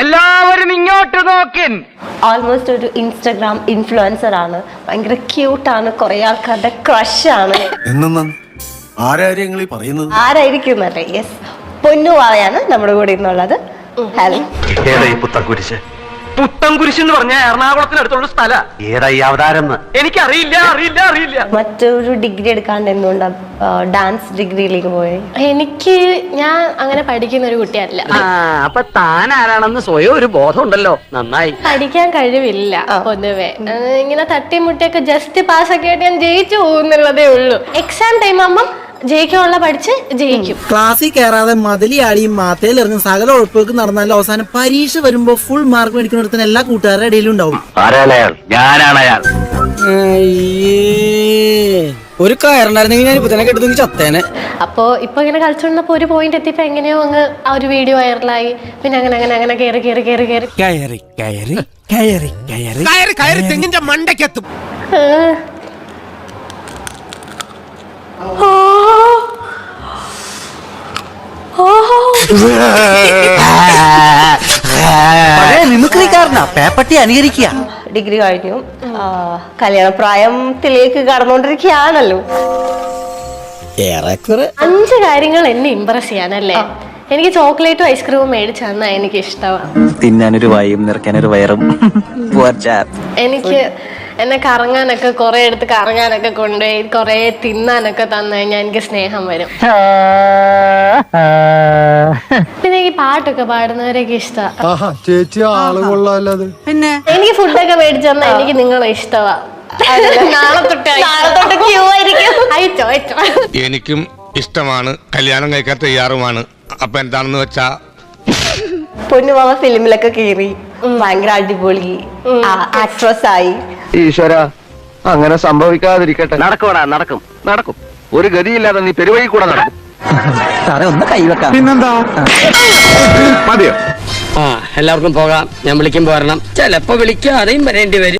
എല്ലാവരും ഇങ്ങോട്ട് നോക്കിൻ. ഓൾമോസ്റ്റ് ഒരു ഇൻസ്റ്റഗ്രാം ഇൻഫ്ലുവൻസർ ആണ്. ഭയങ്കര ക്യൂട്ടാണ്. കുറെ ആൾക്കാരുടെ ക്രഷ് ആണ്. ആരായിരിക്കും അല്ലേ? യെസ്, പൊന്നുവാവയാണ് നമ്മുടെ കൂടെ ഇന്നുള്ളത്. ഹലോ. പുത്തൻകുരിശ് എന്ന് പറഞ്ഞ എറണാകുളത്തിനടുത്തുള്ള സ്ഥല. ഏതാ ഈ അവതാരം? എനിക്കറിയില്ല. മറ്റൊരു ഡിഗ്രി എടുക്കാണ്ട് എന്തുകൊണ്ടാണ് ഡാൻസ് ഡിഗ്രിയിലേക്ക് പോയത്? ഞാൻ അങ്ങനെ പഠിക്കുന്ന ഒരു കുട്ടിയല്ല. അപ്പൊ താൻ ആരാണെന്ന് സ്വയം ഒരു ബോധം ഉണ്ടല്ലോ. നന്നായി. പഠിക്കാൻ കഴിവില്ല പൊതുവെ. ഇങ്ങനെ തട്ടിമുട്ടിയൊക്കെ ജസ്റ്റ് പാസ്സൊക്കെ ആയിട്ട് ഞാൻ ജയിച്ചു പോകുന്നുള്ളതേ ഉള്ളൂ. എക്സാം ടൈം ആകുമ്പം ജയിക്കാനുള്ള പഠിച്ച് ജയിക്കും. ക്ലാസ്സിൽ കയറാതെ മതിലിയാടിയും മാത്തയിലിറങ്ങും സകല ഉഴപ്പേക്ക് നടന്നാലും അവസാനം പരീക്ഷ വരുമ്പോ ഫുൾ മാർക്ക് മേടിക്കുന്നിടത്തിന് എല്ലാ കൂട്ടുകാരുടെ ഇടയിലും ഉണ്ടാവും. ഒരു കയറുണ്ടായിരുന്നെങ്കിൽ ഞാൻ ഇപ്പൊ തന്നെ കെട്ടുന്നെങ്കിൽ ചത്തേനെ. അപ്പോ ഇപ്പൊ ഇങ്ങനെ കളിച്ചോണ്ടപ്പോ ഒരു പോയിന്റ് എത്തിയപ്പോ എങ്ങനെയോ അങ്ങ് ആ ഒരു വീഡിയോ വൈറലായി. പിന്നെ അങ്ങനെ കേറി തെങ്ങിന്റെ മണ്ടയ്ക്കെത്തും. മിമിക്രിക്കാരനാ, പേപ്പട്ടി അനുകരിക്കുക. ഡിഗ്രി കഴിഞ്ഞു, കല്യാണ പ്രായത്തിലേക്ക് കടന്നുകൊണ്ടിരിക്കുകയാണല്ലോ. 5 കാര്യങ്ങൾ എന്നെ ഇംപ്രസ് ചെയ്യാനല്ലേ. എനിക്ക് ചോക്ലേറ്റും ഐസ്ക്രീമും മേടിച്ചു തന്നാ എനിക്ക് ഇഷ്ടമാണ്. തിന്നാനൊരു വായും നിറയ്ക്കാനൊരു വയറും. എനിക്ക് എന്നെ കറങ്ങാനൊക്കെ കുറെ എടുത്ത് കറങ്ങാനൊക്കെ കൊണ്ടുപോയി കുറെ തിന്നാനൊക്കെ തന്നു കഴിഞ്ഞാൽ എനിക്ക് സ്നേഹം വരും. പിന്നെ എനിക്ക് പാട്ടൊക്കെ പാടുന്നവരൊക്കെ ഇഷ്ടമാണ്. പിന്നെ എനിക്ക് ഫുഡൊക്കെ മേടിച്ചു തന്നാ എനിക്ക് നിങ്ങളെ ഇഷ്ടമാണ്. നാളെ തൊട്ട് ക്യൂ ആയിരിക്കും. അയച്ചോ. എനിക്കും ഇഷ്ടമാണ്, കല്യാണം കഴിക്കാൻ തയ്യാറുമാണ്. അപ്പൊ എന്താണെന്ന് വെച്ചാ പൊന്നുമാവ ഫിലിമിലൊക്കെ കേറി ഭയങ്കര അടിപൊളി ആക്ട്രസ് ആയി. ഈശ്വര, അങ്ങനെ സംഭവിക്കാതിരിക്കട്ടെ. നടക്കും. ഒരു ഗതിയില്ലാതെ നീ പെരുവഴി കൂടെ നടക്കും. സാറേ ഒന്ന് കൈവെക്കാം. പിന്നെന്താ മതിയോ? എല്ലാവർക്കും പോകാം. ഞാൻ വിളിക്കുമ്പോ വരണം. ചിലപ്പോ വിളിക്കാതെയും വരേണ്ടി വരും.